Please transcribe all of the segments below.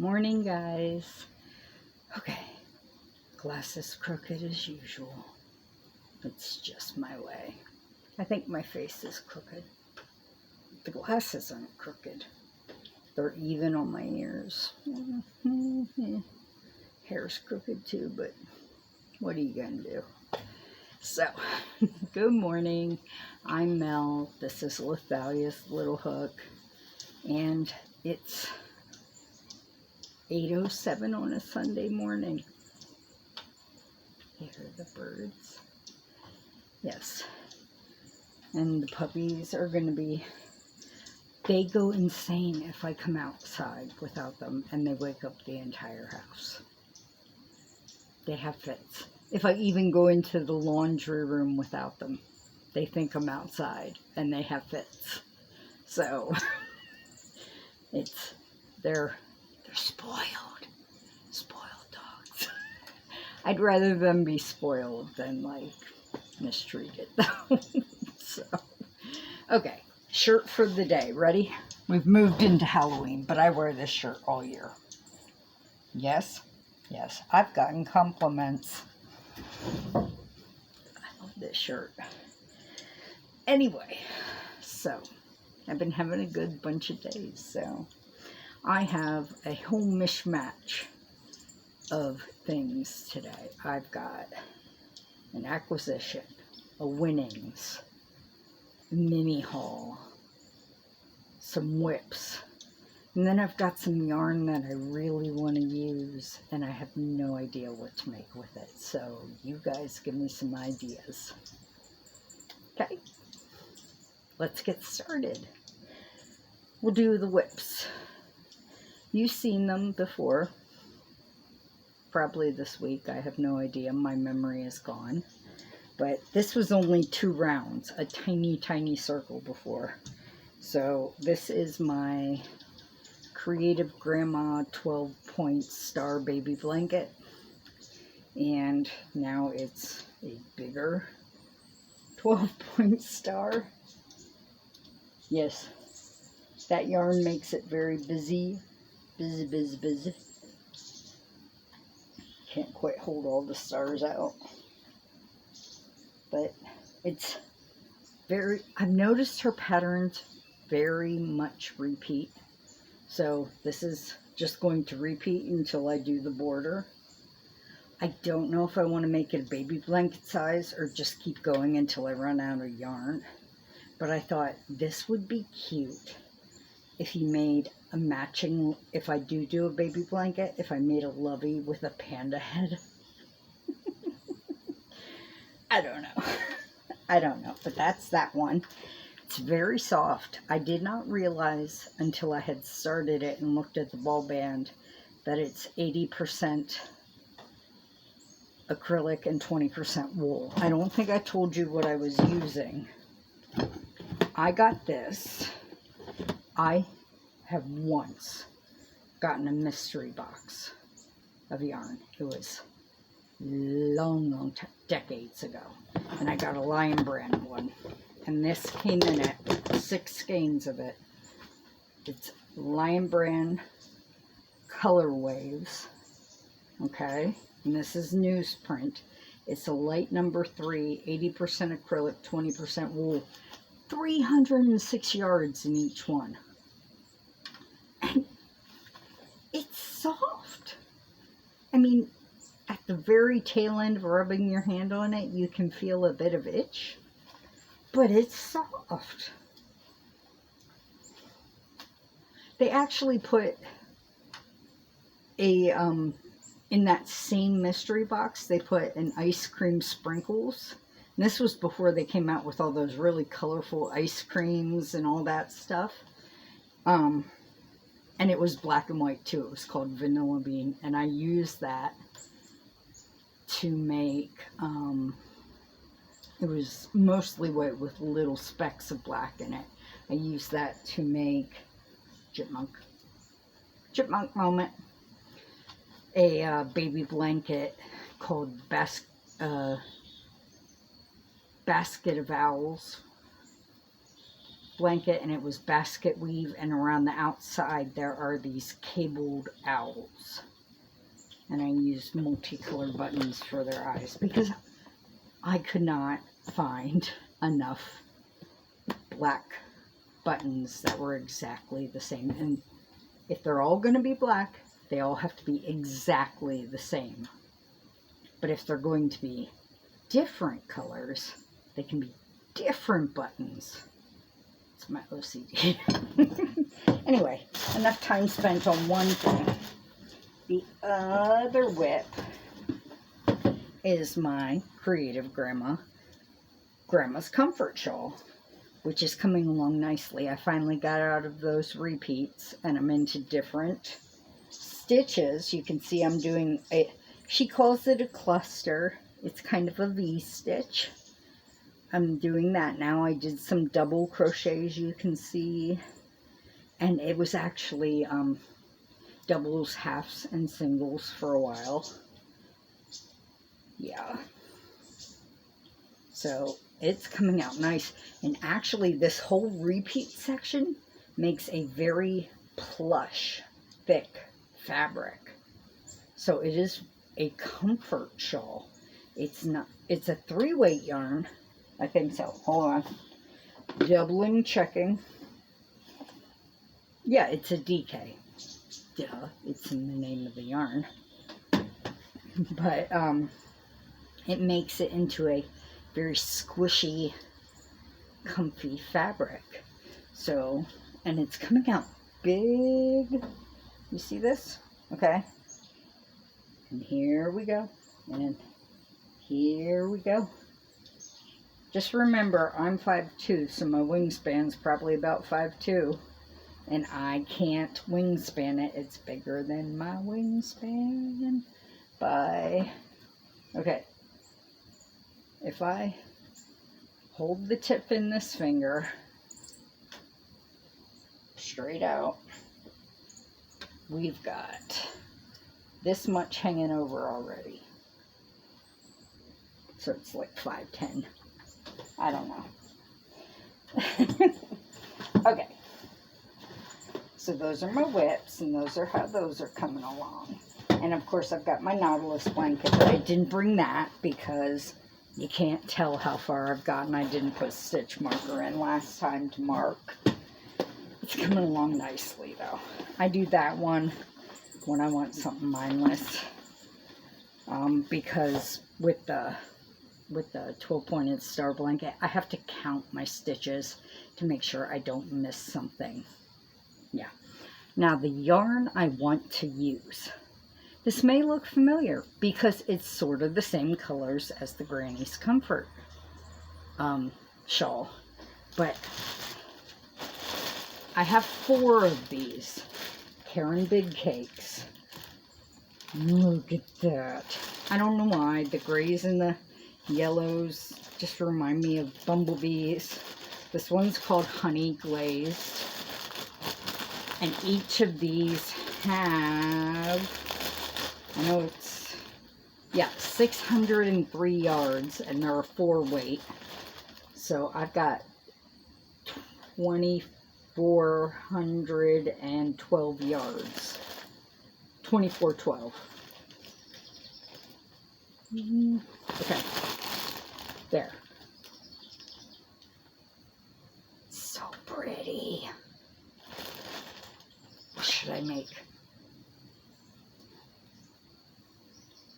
Morning, guys. Okay, glass is crooked as usual. It's just my way. I think my face is crooked. The glasses aren't crooked. They're even on my ears. Hair's crooked too, but what are you gonna do? So, good morning. I'm Mel. This is Lithalia's Little Hook, and it's 8:07 on a Sunday morning. You hear the birds? Yes. And the puppies are going to be, they go insane if I come outside without them, and they wake up the entire house. They have fits. If I even go into the laundry room without them, they think I'm outside, and they have fits. So, they're spoiled dogs. I'd rather them be spoiled than like mistreated though. So, okay, shirt for the day. Ready? We've moved into Halloween, but I wear this shirt all year. Yes, I've gotten compliments. I love this shirt. Anyway, so I've been having a good bunch of days, so I have a whole mishmash of things today. I've got an acquisition, a winnings, a mini haul, some whips, and then I've got some yarn that I really want to use, and I have no idea what to make with it. So you guys give me some ideas. Okay, let's get started. We'll do the whips. You've seen them before, probably this week. I have no idea. My memory is gone. But this was only 2 rounds, a tiny circle before. So this is my Creative Grandma 12-point star baby blanket. And now it's a bigger 12-point star. Yes, that yarn makes it very busy. Busy. Can't quite hold all the stars out. But it's very, I've noticed her patterns very much repeat. So this is just going to repeat until I do the border. I don't know if I want to make it a baby blanket size or just keep going until I run out of yarn. But I thought this would be cute if you made a matching, if I do a baby blanket, if I made a lovey with a panda head. I don't know, but that's that one. It's very soft. I did not realize until I had started it and looked at the ball band that it's 80% acrylic and 20% wool. I don't think I told you what I was using. I got this. I have once gotten a mystery box of yarn. It was long decades ago, and I got a Lion brand one, and this came in at 6 skeins of it. It's Lion brand color waves, okay, and this is newsprint. It's a light number 3, 80% acrylic, 20% wool, 306 yards in each one. And it's soft. I mean, at the very tail end of rubbing your hand on it, you can feel a bit of itch, but it's soft. They actually put a, in that same mystery box, they put an ice cream sprinkles. And this was before they came out with all those really colorful ice creams and all that stuff. And it was black and white too. It was called Vanilla Bean. And I used that to make, it was mostly white with little specks of black in it. I used that to make chipmunk moment, a baby blanket called Basket of Owls. blanket, and it was basket weave, and around the outside there are these cabled owls. And I used multicolored buttons for their eyes because I could not find enough black buttons that were exactly the same. And if they're all going to be black, they all have to be exactly the same. But if they're going to be different colors, they can be different buttons. It's my OCD. Anyway, enough time spent on one thing. The other whip is my creative grandma's comfort shawl, which is coming along nicely. I finally got out of those repeats and I'm into different stitches. You can see I'm doing a, she calls it a cluster. It's kind of a V-stitch. I'm doing that now. I did some double crochets, you can see, and it was actually doubles, halves, and singles for a while. Yeah. So it's coming out nice. And actually this whole repeat section makes a very plush, thick fabric. So it is a comfort shawl. It's not, it's a 3-weight yarn. I think so. Hold on. Doubling, checking. Yeah, it's a DK. Duh, it's in the name of the yarn. But it makes it into a very squishy, comfy fabric. So, and it's coming out big. You see this? Okay. And here we go. And here we go. Just remember, I'm 5'2", so my wingspan's probably about 5'2". And I can't wingspan it. It's bigger than my wingspan by... Okay. If I hold the tip in this finger straight out, we've got this much hanging over already. So it's like 5'10". I don't know. Okay. So those are my whips, and those are how those are coming along. And of course I've got my Nautilus blanket, but I didn't bring that because you can't tell how far I've gotten. I didn't put a stitch marker in last time to mark. It's coming along nicely though. I do that one when I want something mindless. Because with the 12-pointed star blanket, I have to count my stitches to make sure I don't miss something. Yeah. Now the yarn I want to use. This may look familiar because it's sort of the same colors as the Granny's Comfort shawl. But I have 4 of these Caron Big Cakes. Look at that. I don't know why. The grays and the yellows just remind me of bumblebees. This one's called Honey Glazed. And each of these have, I know it's, yeah, 603 yards, and they're a 4-weight. So I've got 2,412 yards. 2412. Okay. There. So pretty. What should I make?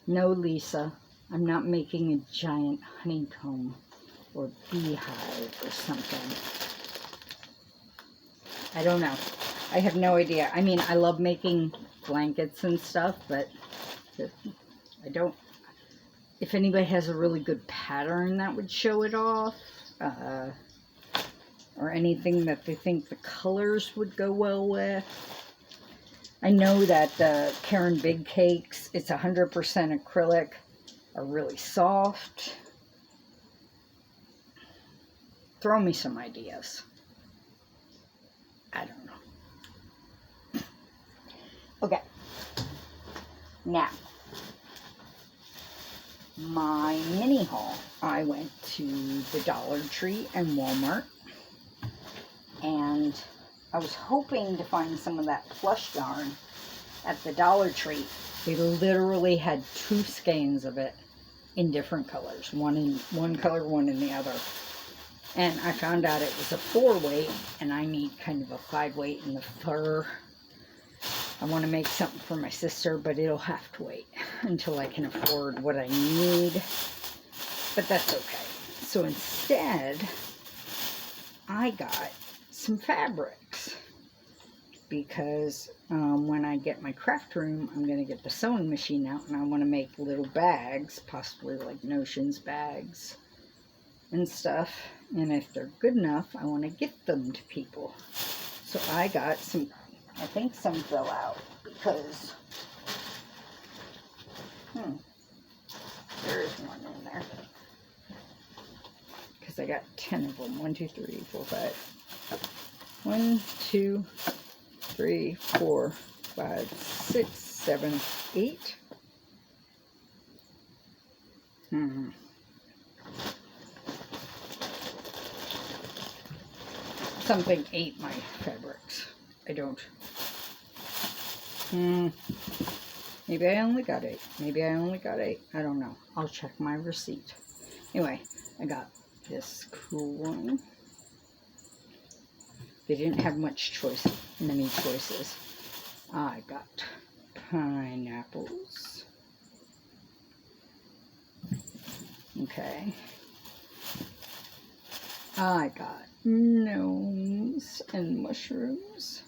No, Lisa. I'm not making a giant honeycomb or beehive or something. I don't know. I have no idea. I mean, I love making blankets and stuff, but I don't... If anybody has a really good pattern that would show it off, or anything that they think the colors would go well with. I know that the Caron Big Cakes, it's 100% acrylic, are really soft. Throw me some ideas. I don't know. Okay. Now, my mini haul. I went to the Dollar Tree and Walmart. and I was hoping to find some of that plush yarn at the Dollar Tree. They literally had 2 skeins of it in different colors, one in one color, one in the other. And I found out it was a 4 weight, and I need kind of a 5 weight in the fur. I want to make something for my sister, but it'll have to wait until I can afford what I need. But that's okay. So instead, I got some fabrics, because when I get my craft room, I'm going to get the sewing machine out, and I want to make little bags, possibly like notions bags and stuff. And if they're good enough, I want to gift them to people. So I got some, I think some fell out because there is one in there, because I got 10 of them. 1, 2, 3, 4, 5. 1, 2, 3, 4, 5, 6, 7, 8. Something ate my fabrics. I don't. Maybe I only got 8. Maybe I only got 8. I don't know. I'll check my receipt. Anyway, I got this cool one. They didn't have many choices. I got pineapples. Okay. I got gnomes and mushrooms.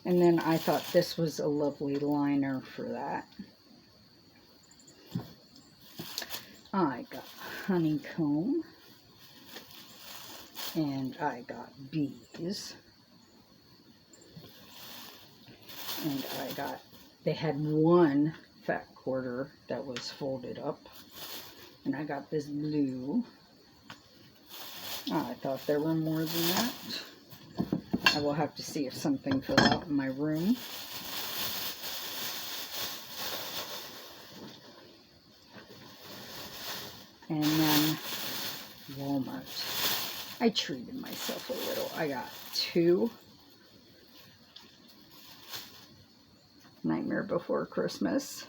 And then I thought this was a lovely liner for that. I got honeycomb. And I got bees. And I got, they had one fat quarter that was folded up. And I got this blue. I thought there were more than that. I will have to see if something fell out in my room. And then Wal-Mart. I treated myself a little. I got 2 Nightmare Before Christmas.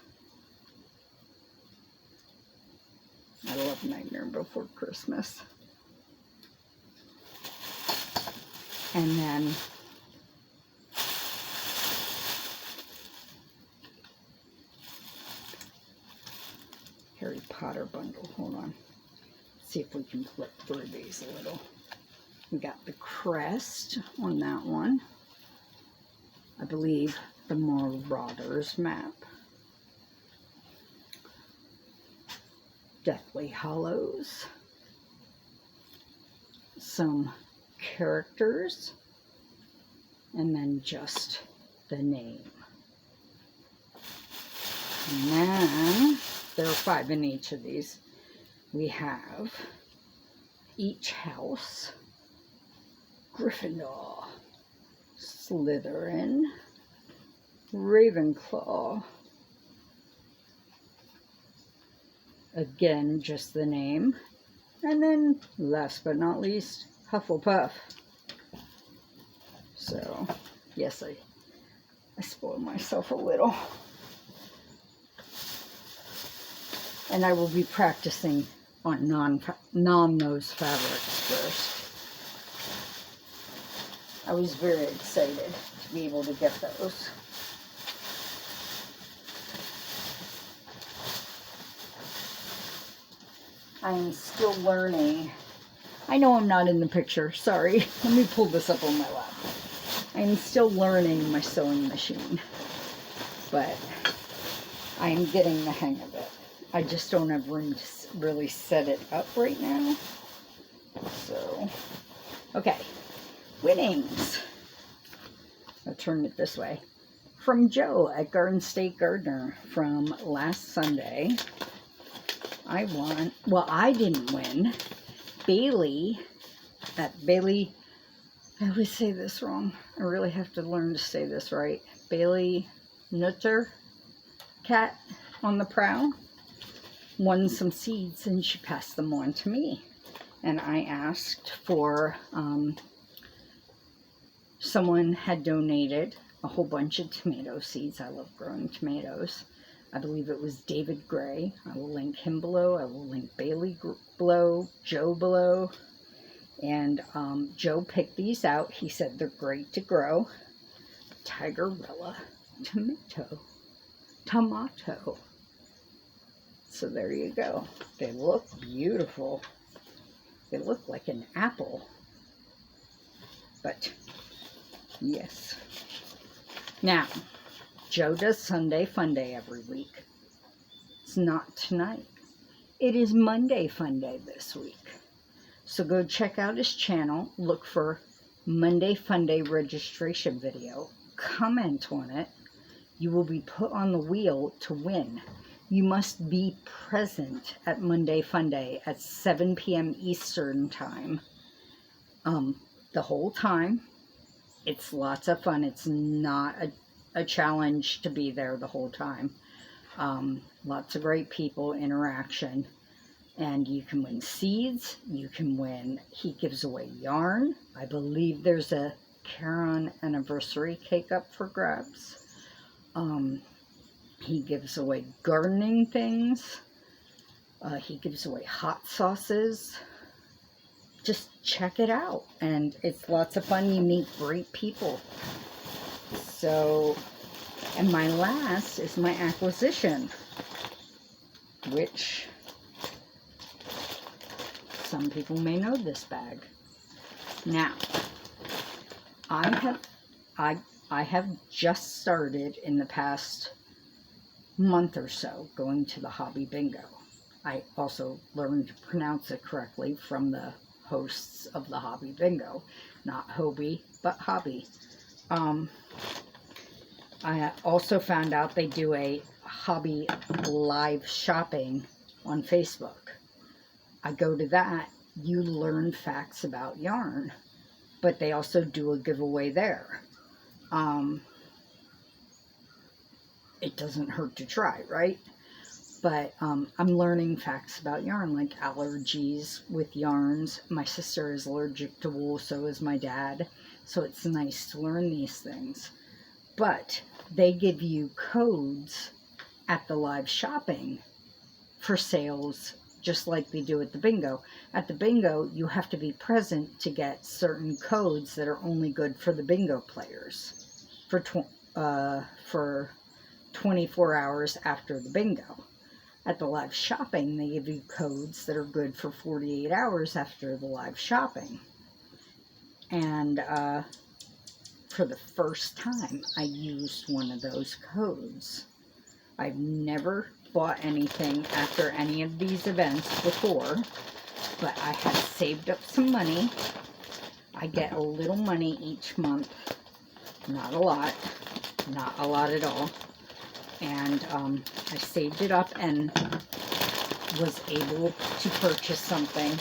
I love Nightmare Before Christmas. And then Harry Potter bundle. Hold on. See if we can flip through these a little. We got the crest on that one. I believe the Marauders map. Deathly Hollows. Some characters. And then just the name. And then there are 5 in each of these. We have each house. Gryffindor, Slytherin, Ravenclaw, again just the name, and then last but not least, Hufflepuff. So yes, I spoiled myself a little, and I will be practicing on non-nose fabrics first. I was very excited to be able to get those. I am still learning. I know I'm not in the picture, sorry. Let me pull this up on my lap. I am still learning my sewing machine, but I am getting the hang of it. I just don't have room to really set it up right now. So, okay. Winnings. I'll turn it this way. From Joe at Garden State Gardener from last Sunday. I won. Well, I didn't win. Bailey at Bailey. I always say this wrong. I really have to learn to say this right. Bailey Nuchter Cat on the prowl won some seeds, and she passed them on to me. and I asked for, someone had donated a whole bunch of tomato seeds. I love growing tomatoes. I believe it was David Gray. I will link him below. I will link Bailey below, Joe below. And Joe picked these out. He said they're great to grow. Tigerella tomato. So there you go. They look beautiful. They look like an apple. But yes. Now, Joe does Sunday Funday every week. It's not tonight. It is Monday Funday this week. So go check out his channel. Look for Monday Funday registration video. Comment on it. You will be put on the wheel to win. You must be present at Monday Funday at 7 p.m. Eastern Time. The whole time. It's lots of fun. It's not a challenge to be there the whole time. Lots of great people, interaction. And you can win seeds. You can win, he gives away yarn. I believe there's a Caron anniversary cake up for grabs. He gives away gardening things. He gives away hot sauces. Just check it out. And it's lots of fun. You meet great people. So, and my last is my acquisition, which some people may know this bag. Now, I have just started in the past month or so going to the Hobbii bingo. I also learned to pronounce it correctly from the hosts of the Hobbii bingo. Not Hobbii, but Hobbii. I also found out they do a Hobbii live shopping on Facebook. I go to that, you learn facts about yarn, but they also do a giveaway there. It doesn't hurt to try, right? But I'm learning facts about yarn, like allergies with yarns. My sister is allergic to wool, so is my dad. So it's nice to learn these things. But they give you codes at the live shopping for sales, just like they do at the bingo. At the bingo, you have to be present to get certain codes that are only good for the bingo players for 24 hours after the bingo. At the live shopping, they give you codes that are good for 48 hours after the live shopping. And for the first time, I used one of those codes. I've never bought anything after any of these events before, but I have saved up some money. I get a little money each month. Not a lot at all. And I saved it up and was able to purchase something,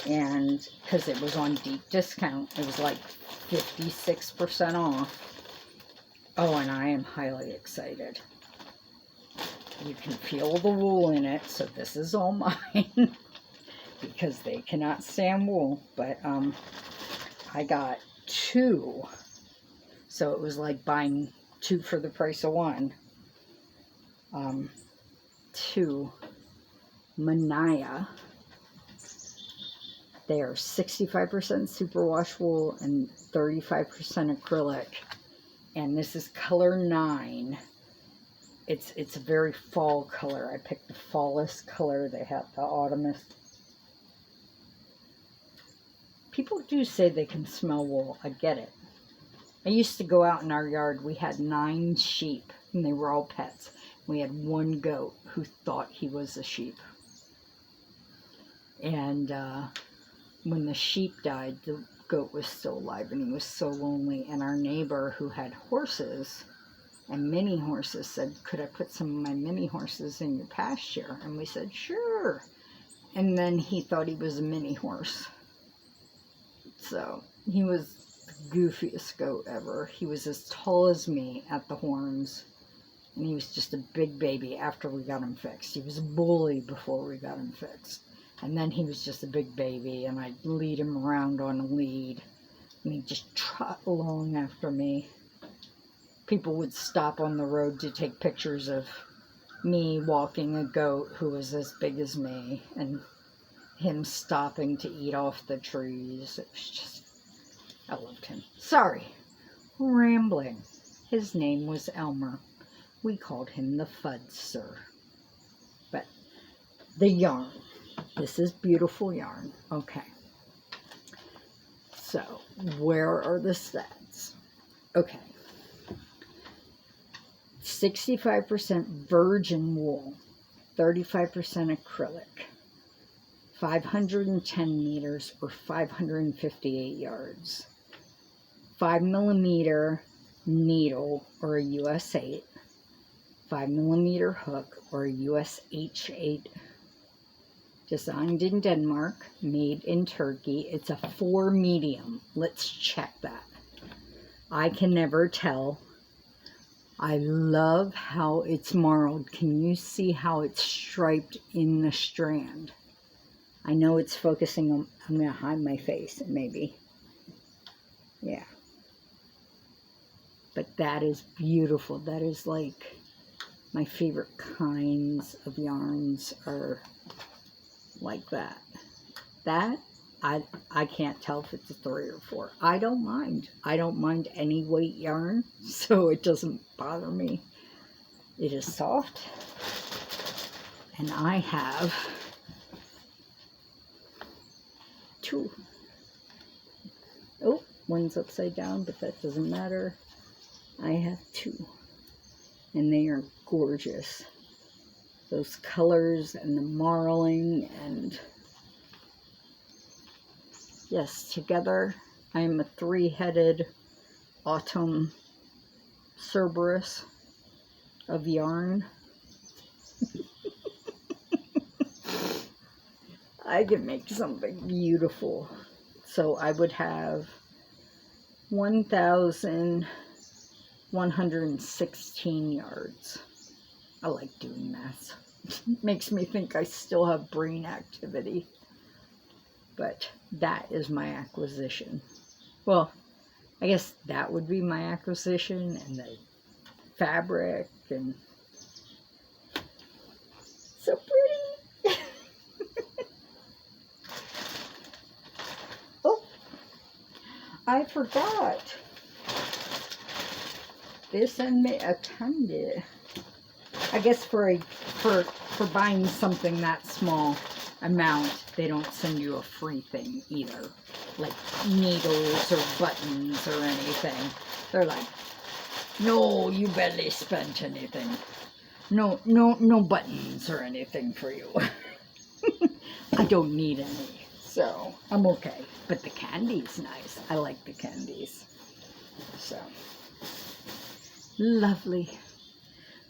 and because it was on deep discount, it was like 56% off. Oh, and I am highly excited. You can feel the wool in it, so this is all mine because they cannot stand wool. But I got two, so it was like buying two for the price of one. Two Manaya. They are 65% superwash wool and 35% acrylic, and this is color 9. It's a very fall color. I picked the fallest color. They have the autumnest. People do say they can smell wool. I get it. I used to go out in our yard. We had 9 sheep, and they were all pets. We had one goat who thought he was a sheep. And when the sheep died, the goat was still alive, and he was so lonely. And our neighbor who had horses and mini horses said, "Could I put some of my mini horses in your pasture?" And we said, "Sure." And then he thought he was a mini horse. So he was the goofiest goat ever. He was as tall as me at the horns. And he was just a big baby after we got him fixed. He was a bully before we got him fixed. And then he was just a big baby, and I'd lead him around on a lead, and he'd just trot along after me. People would stop on the road to take pictures of me walking a goat who was as big as me, and him stopping to eat off the trees. It was just, I loved him. Sorry, rambling. His name was Elmer. We called him the Fudster. But the yarn. This is beautiful yarn. Okay. So, where are the stats? Okay. 65% virgin wool, 35% acrylic, 510 meters or 558 yards, 5mm needle or a US 8, 5mm hook or a US H8, designed in Denmark, made in Turkey. It's a 4 medium. Let's check that. I can never tell. I love how it's marled. Can you see how it's striped in the strand? I know it's focusing on, I'm going to hide my face, maybe. Yeah. But that is beautiful. That is like my favorite kinds of yarns are like that. That, I can't tell if it's a 3 or 4. I don't mind. I don't mind any weight yarn, so it doesn't bother me. It is soft. And I have 2. Oh, one's upside down, but that doesn't matter. I have 2. And they are gorgeous. Those colors and the marling, and yes, together I am a 3-headed autumn Cerberus of yarn. I can make something beautiful. So I would have 1,116 yards. I like doing math. Makes me think I still have brain activity. But that is my acquisition. Well, I guess that would be my acquisition, and the fabric, and so pretty. Oh, I forgot. This and me a candy. I guess for buying something that small amount, they don't send you a free thing either, like needles or buttons or anything. They're like, no, you barely spent anything. No buttons or anything for you. I don't need any, so I'm okay. But the candy's nice. I like the candies. So, lovely.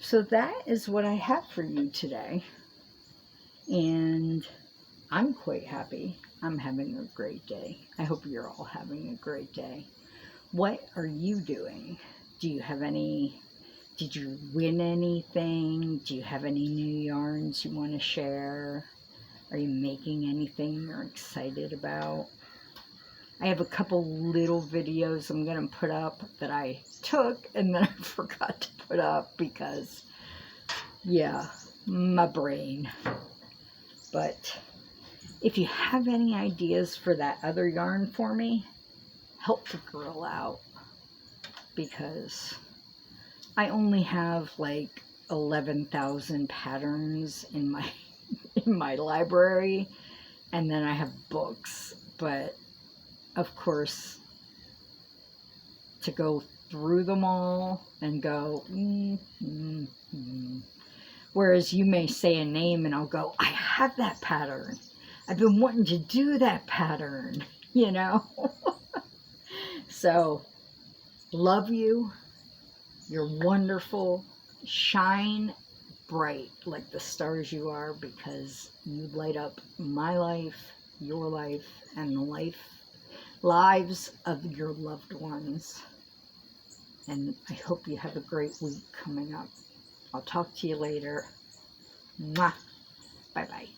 So that is what I have for you today. And I'm quite happy. I'm having a great day. I hope you're all having a great day. What are you doing? Do you have any, did you win anything? Do you have any new yarns you want to share? Are you making anything you're excited about? I have a couple little videos I'm going to put up that I took and then I forgot to put up because, yeah, my brain. But if you have any ideas for that other yarn for me, help the girl out, because I only have like 11,000 patterns in my library, and then I have books, but of course, to go through them all and go, whereas you may say a name and I'll go, I have that pattern. I've been wanting to do that pattern, you know? So, love you. You're wonderful. Shine bright like the stars you are, because you light up my life, your life, and the lives of your loved ones. And I hope you have a great week coming up. I'll talk to you later. Mwah. Bye-bye.